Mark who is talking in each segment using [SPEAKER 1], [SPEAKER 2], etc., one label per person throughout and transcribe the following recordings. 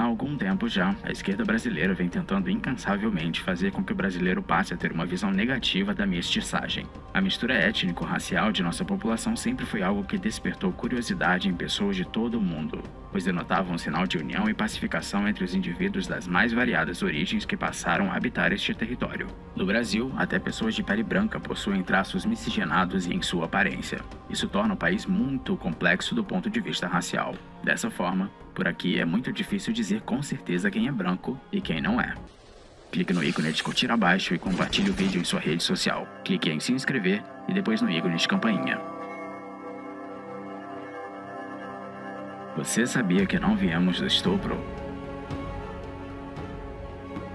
[SPEAKER 1] algum tempo já, a esquerda brasileira vem tentando incansavelmente fazer com que o brasileiro passe a ter uma visão negativa da mestiçagem. A mistura étnico-racial de nossa população sempre foi algo que despertou curiosidade em pessoas de todo o mundo, pois denotava um sinal de união e pacificação entre os indivíduos das mais variadas origens que passaram a habitar este território. No Brasil, até pessoas de pele branca possuem traços miscigenados em sua aparência. Isso torna o país muito complexo do ponto de vista racial. Dessa forma, por aqui é muito difícil dizer com certeza quem é branco e quem não é. Clique no ícone de curtir abaixo e compartilhe o vídeo em sua rede social. Clique em se inscrever e depois no ícone de campainha. Você sabia que não viemos do estupro?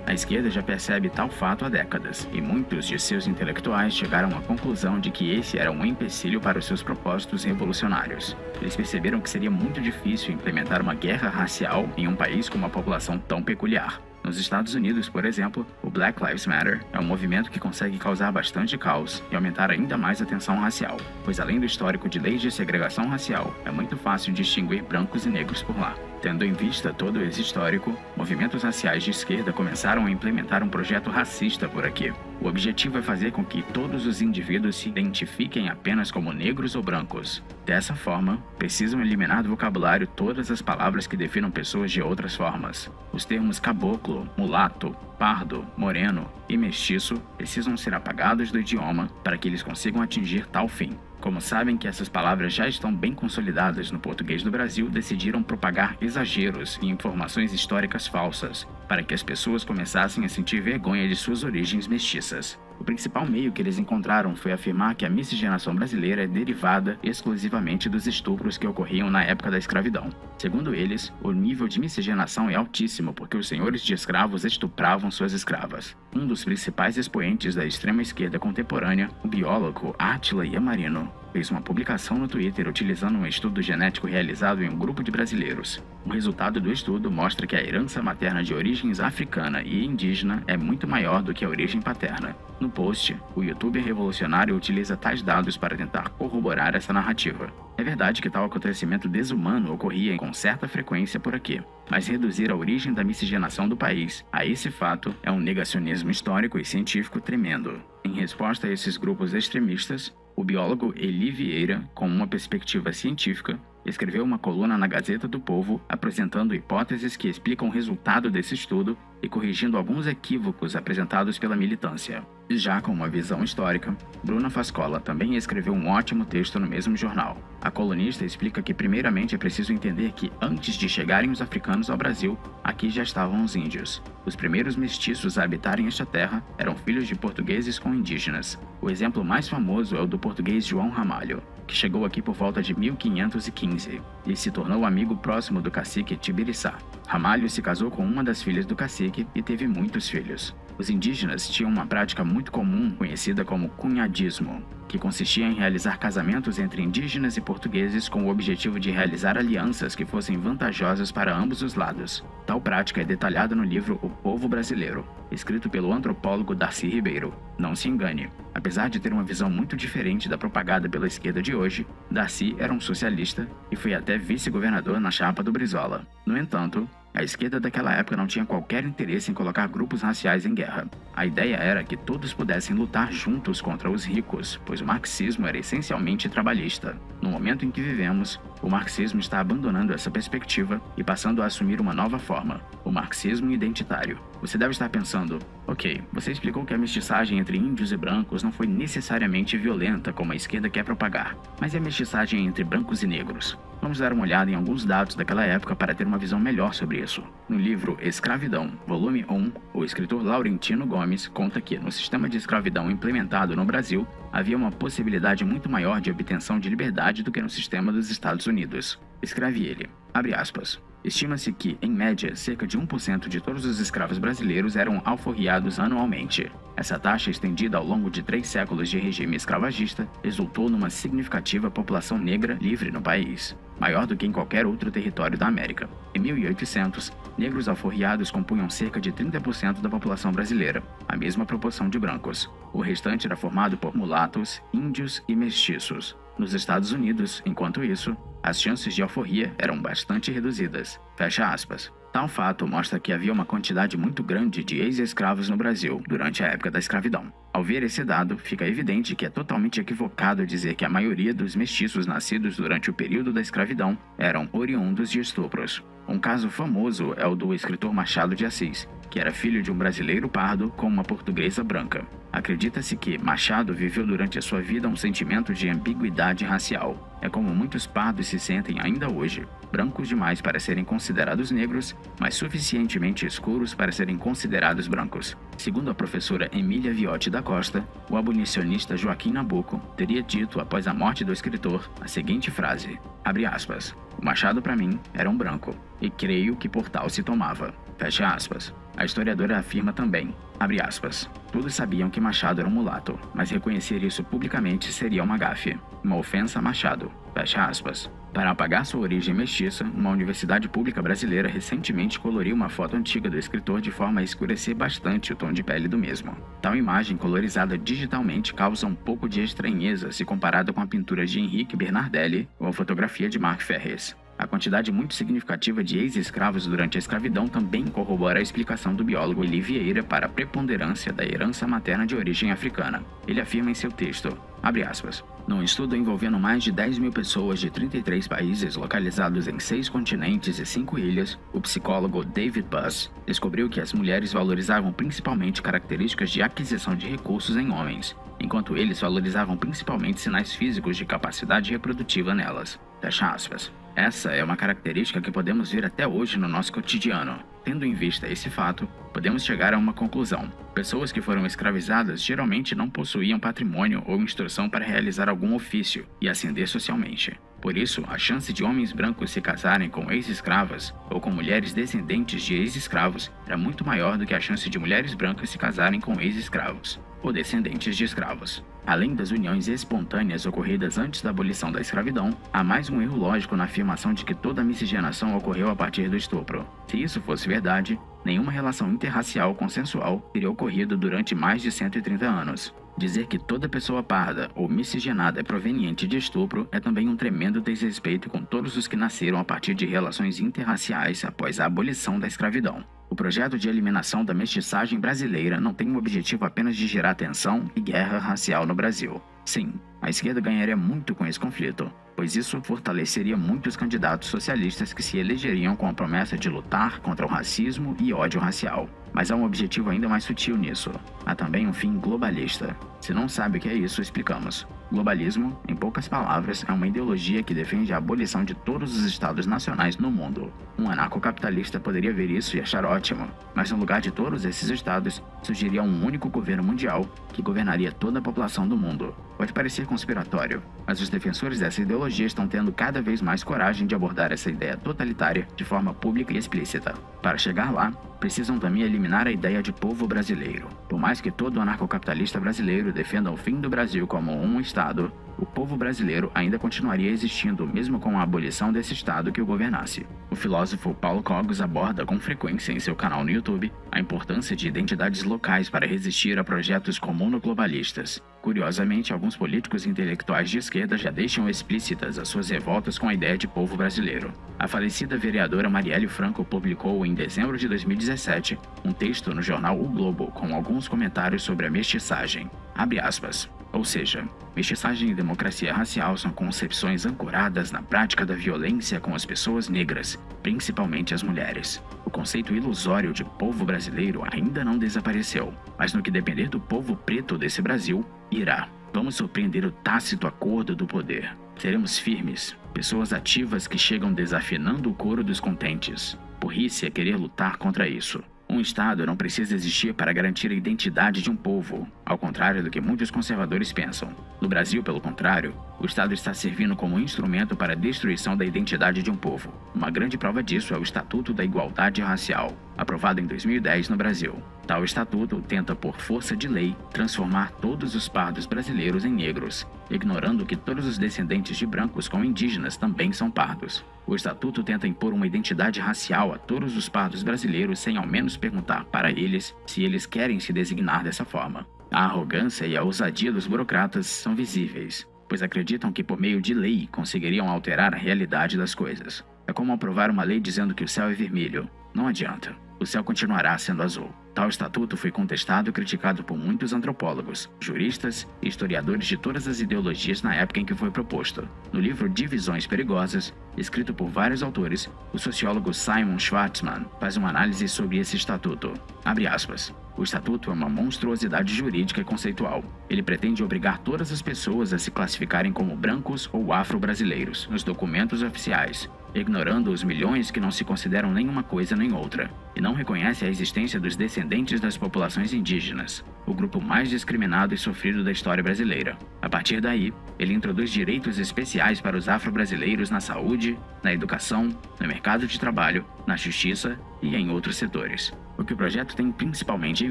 [SPEAKER 1] A esquerda já percebe tal fato há décadas, e muitos de seus intelectuais chegaram à conclusão de que esse era um empecilho para os seus propósitos revolucionários. Eles perceberam que seria muito difícil implementar uma guerra racial em um país com uma população tão peculiar. Nos Estados Unidos, por exemplo, o Black Lives Matter é um movimento que consegue causar bastante caos e aumentar ainda mais a tensão racial, pois além do histórico de leis de segregação racial, é muito fácil distinguir brancos e negros por lá. Tendo em vista todo esse histórico, movimentos raciais de esquerda começaram a implementar um projeto racista por aqui. O objetivo é fazer com que todos os indivíduos se identifiquem apenas como negros ou brancos. Dessa forma, precisam eliminar do vocabulário todas as palavras que definam pessoas de outras formas. Os termos caboclo, mulato, pardo, moreno e mestiço precisam ser apagados do idioma para que eles consigam atingir tal fim. Como sabem que essas palavras já estão bem consolidadas no português do Brasil, decidiram propagar exageros e informações históricas falsas, para que as pessoas começassem a sentir vergonha de suas origens mestiças. O principal meio que eles encontraram foi afirmar que a miscigenação brasileira é derivada exclusivamente dos estupros que ocorriam na época da escravidão. Segundo eles, o nível de miscigenação é altíssimo porque os senhores de escravos estupravam suas escravas. Um dos principais expoentes da extrema esquerda contemporânea, o biólogo Átila Yamarino, fez uma publicação no Twitter utilizando um estudo genético realizado em um grupo de brasileiros. O resultado do estudo mostra que a herança materna de origens africana e indígena é muito maior do que a origem paterna. No post, o youtuber revolucionário utiliza tais dados para tentar corroborar essa narrativa. É verdade que tal acontecimento desumano ocorria com certa frequência por aqui, mas reduzir a origem da miscigenação do país a esse fato é um negacionismo histórico e científico tremendo. Em resposta a esses grupos extremistas, o biólogo Eli Vieira, com uma perspectiva científica, escreveu uma coluna na Gazeta do Povo apresentando hipóteses que explicam o resultado desse estudo e corrigindo alguns equívocos apresentados pela militância. Já com uma visão histórica, Bruna Fascola também escreveu um ótimo texto no mesmo jornal. A colunista explica que primeiramente é preciso entender que antes de chegarem os africanos ao Brasil, aqui já estavam os índios. Os primeiros mestiços a habitarem esta terra eram filhos de portugueses com indígenas. O exemplo mais famoso é o do português João Ramalho, que chegou aqui por volta de 1515 e se tornou amigo próximo do cacique Tibiriçá. Ramalho se casou com uma das filhas do cacique e teve muitos filhos. Os indígenas tinham uma prática muito comum conhecida como cunhadismo, que consistia em realizar casamentos entre indígenas e portugueses com o objetivo de realizar alianças que fossem vantajosas para ambos os lados. Tal prática é detalhada no livro O Povo Brasileiro, escrito pelo antropólogo Darcy Ribeiro. Não se engane, apesar de ter uma visão muito diferente da propagada pela esquerda de hoje, Darcy era um socialista e foi até vice-governador na chapa do Brizola. No entanto, a esquerda daquela época não tinha qualquer interesse em colocar grupos raciais em guerra. A ideia era que todos pudessem lutar juntos contra os ricos, pois o marxismo era essencialmente trabalhista. No momento em que vivemos, o marxismo está abandonando essa perspectiva e passando a assumir uma nova forma, o marxismo identitário. Você deve estar pensando, ok, você explicou que a mestiçagem entre índios e brancos não foi necessariamente violenta como a esquerda quer propagar, mas e a mestiçagem entre brancos e negros? Vamos dar uma olhada em alguns dados daquela época para ter uma visão melhor sobre isso. No livro Escravidão, volume 1, o escritor Laurentino Gomes conta que, no sistema de escravidão implementado no Brasil, havia uma possibilidade muito maior de obtenção de liberdade do que no sistema dos Estados Unidos. Escreve ele, abre aspas, estima-se que, em média, cerca de 1% de todos os escravos brasileiros eram alforriados anualmente. Essa taxa, estendida ao longo de 3 séculos de regime escravagista, resultou numa significativa população negra livre no país, maior do que em qualquer outro território da América. Em 1800, negros alforriados compunham cerca de 30% da população brasileira, a mesma proporção de brancos. O restante era formado por mulatos, índios e mestiços. Nos Estados Unidos, enquanto isso, as chances de alforria eram bastante reduzidas. Fecha aspas. Tal fato mostra que havia uma quantidade muito grande de ex-escravos no Brasil durante a época da escravidão. Ao ver esse dado, fica evidente que é totalmente equivocado dizer que a maioria dos mestiços nascidos durante o período da escravidão eram oriundos de estupros. Um caso famoso é o do escritor Machado de Assis, que era filho de um brasileiro pardo com uma portuguesa branca. Acredita-se que Machado viveu durante a sua vida um sentimento de ambiguidade racial. É como muitos pardos se sentem ainda hoje, brancos demais para serem considerados negros, mas suficientemente escuros para serem considerados brancos. Segundo a professora Emília Viotti da Costa, o abolicionista Joaquim Nabuco teria dito após a morte do escritor a seguinte frase, abre aspas, o Machado para mim era um branco, e creio que por tal se tomava, fecha aspas. A historiadora afirma também, abre aspas, todos sabiam que Machado era um mulato, mas reconhecer isso publicamente seria uma gafe, uma ofensa a Machado, fecha aspas. Para apagar sua origem mestiça, uma universidade pública brasileira recentemente coloriu uma foto antiga do escritor de forma a escurecer bastante o tom de pele do mesmo. Tal imagem colorizada digitalmente causa um pouco de estranheza se comparada com a pintura de Henrique Bernardelli ou a fotografia de Mark Ferris. A quantidade muito significativa de ex-escravos durante a escravidão também corrobora a explicação do biólogo Eli Vieira para a preponderância da herança materna de origem africana. Ele afirma em seu texto, abre aspas, num estudo envolvendo mais de 10 mil pessoas de 33 países localizados em 6 continentes e 5 ilhas, o psicólogo David Buss descobriu que as mulheres valorizavam principalmente características de aquisição de recursos em homens, enquanto eles valorizavam principalmente sinais físicos de capacidade reprodutiva nelas. Fecha aspas. Essa é uma característica que podemos ver até hoje no nosso cotidiano. Tendo em vista esse fato, podemos chegar a uma conclusão. Pessoas que foram escravizadas geralmente não possuíam patrimônio ou instrução para realizar algum ofício e ascender socialmente. Por isso, a chance de homens brancos se casarem com ex-escravas ou com mulheres descendentes de ex-escravos era muito maior do que a chance de mulheres brancas se casarem com ex-escravos ou descendentes de escravos. Além das uniões espontâneas ocorridas antes da abolição da escravidão, há mais um erro lógico na afirmação de que toda a miscigenação ocorreu a partir do estupro. Se isso fosse verdade, nenhuma relação interracial consensual teria ocorrido durante mais de 130 anos. Dizer que toda pessoa parda ou miscigenada é proveniente de estupro é também um tremendo desrespeito com todos os que nasceram a partir de relações interraciais após a abolição da escravidão. O projeto de eliminação da mestiçagem brasileira não tem o objetivo apenas de gerar tensão e guerra racial no Brasil. Sim, a esquerda ganharia muito com esse conflito, pois isso fortaleceria muitos candidatos socialistas que se elegeriam com a promessa de lutar contra o racismo e ódio racial. Mas há um objetivo ainda mais sutil nisso. Há também um fim globalista. Se não sabe o que é isso, explicamos. Globalismo, em poucas palavras, é uma ideologia que defende a abolição de todos os estados nacionais no mundo. Um anarcocapitalista poderia ver isso e achar ótimo, mas no lugar de todos esses estados, surgiria um único governo mundial que governaria toda a população do mundo. Pode parecer conspiratório, mas os defensores dessa ideologia estão tendo cada vez mais coragem de abordar essa ideia totalitária de forma pública e explícita. Para chegar lá, precisam também eliminar a ideia de povo brasileiro. Por mais que todo anarcocapitalista brasileiro defenda o fim do Brasil como um estado, o povo brasileiro ainda continuaria existindo mesmo com a abolição desse estado que o governasse. O filósofo Paulo Cogos aborda com frequência em seu canal no YouTube a importância de identidades locais para resistir a projetos comunoglobalistas. Curiosamente, alguns políticos intelectuais de esquerda já deixam explícitas as suas revoltas com a ideia de povo brasileiro. A falecida vereadora Marielle Franco publicou em dezembro de 2017 um texto no jornal O Globo com alguns comentários sobre a mestiçagem. Abre aspas. Ou seja, mestiçagem e democracia racial são concepções ancoradas na prática da violência com as pessoas negras, principalmente as mulheres. O conceito ilusório de povo brasileiro ainda não desapareceu, mas no que depender do povo preto desse Brasil, irá. Vamos surpreender o tácito acordo do poder. Seremos firmes, pessoas ativas que chegam desafinando o coro dos contentes. Burrice é querer lutar contra isso. Um Estado não precisa existir para garantir a identidade de um povo, ao contrário do que muitos conservadores pensam. No Brasil, pelo contrário, o Estado está servindo como instrumento para a destruição da identidade de um povo. Uma grande prova disso é o Estatuto da Igualdade Racial, aprovado em 2010 no Brasil. Tal estatuto tenta, por força de lei, transformar todos os pardos brasileiros em negros, ignorando que todos os descendentes de brancos com indígenas também são pardos. O estatuto tenta impor uma identidade racial a todos os pardos brasileiros sem ao menos perguntar para eles se eles querem se designar dessa forma. A arrogância e a ousadia dos burocratas são visíveis, pois acreditam que por meio de lei conseguiriam alterar a realidade das coisas. É como aprovar uma lei dizendo que o céu é vermelho, Não adianta. O céu continuará sendo azul. Tal estatuto foi contestado e criticado por muitos antropólogos, juristas e historiadores de todas as ideologias na época em que foi proposto. No livro Divisões Perigosas, escrito por vários autores, o sociólogo Simon Schwartzman faz uma análise sobre esse estatuto. Abre aspas. O estatuto é uma monstruosidade jurídica e conceitual. Ele pretende obrigar todas as pessoas a se classificarem como brancos ou afro-brasileiros nos documentos oficiais, ignorando os milhões que não se consideram nenhuma coisa nem outra, e não reconhece a existência dos descendentes das populações indígenas, o grupo mais discriminado e sofrido da história brasileira. A partir daí, ele introduz direitos especiais para os afro-brasileiros na saúde, na educação, no mercado de trabalho, na justiça e em outros setores. O que o projeto tem principalmente em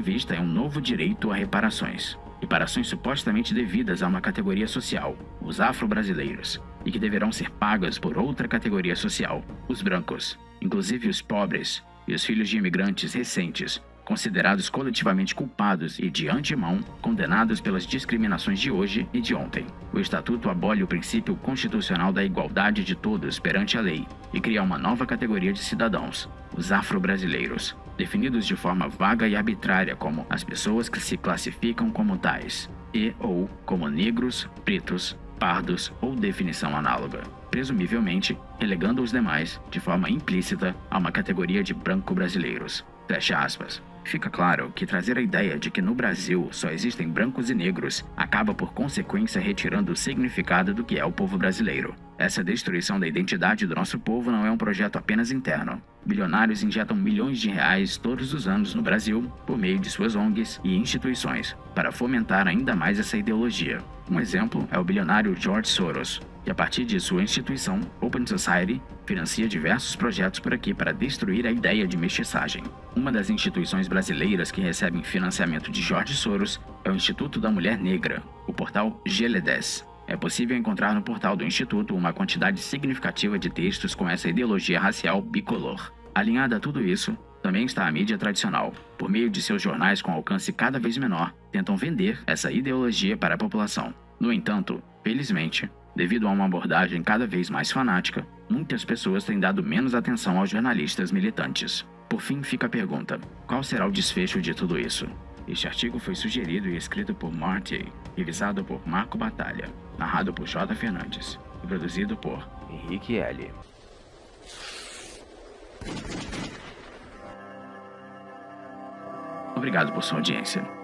[SPEAKER 1] vista é um novo direito a reparações. Reparações supostamente devidas a uma categoria social, os afro-brasileiros, e que deverão ser pagas por outra categoria social, os brancos, inclusive os pobres e os filhos de imigrantes recentes, considerados coletivamente culpados e, de antemão, condenados pelas discriminações de hoje e de ontem. O Estatuto abole o princípio constitucional da igualdade de todos perante a lei e cria uma nova categoria de cidadãos, os afro-brasileiros, definidos de forma vaga e arbitrária como as pessoas que se classificam como tais, e ou como negros, pretos, pardos ou definição análoga, presumivelmente relegando os demais, de forma implícita, a uma categoria de branco-brasileiros. Fecha aspas. Fica claro que trazer a ideia de que no Brasil só existem brancos e negros acaba por consequência retirando o significado do que é o povo brasileiro. Essa destruição da identidade do nosso povo não é um projeto apenas interno. Bilionários injetam milhões de reais todos os anos no Brasil por meio de suas ONGs e instituições para fomentar ainda mais essa ideologia. Um exemplo é o bilionário George Soros, que a partir de sua instituição, Open Society, financia diversos projetos por aqui para destruir a ideia de mestiçagem. Uma das instituições brasileiras que recebem financiamento de George Soros é o Instituto da Mulher Negra, o portal GL10. É possível encontrar no portal do Instituto uma quantidade significativa de textos com essa ideologia racial bicolor. Alinhada a tudo isso, também está a mídia tradicional. Por meio de seus jornais com alcance cada vez menor, tentam vender essa ideologia para a população. No entanto, felizmente, devido a uma abordagem cada vez mais fanática, muitas pessoas têm dado menos atenção aos jornalistas militantes. Por fim, fica a pergunta: qual será o desfecho de tudo isso? Este artigo foi sugerido e escrito por Marty, revisado por Marco Batalha, narrado por J. Fernandes e produzido por
[SPEAKER 2] Henrique L.
[SPEAKER 1] Obrigado por sua audiência.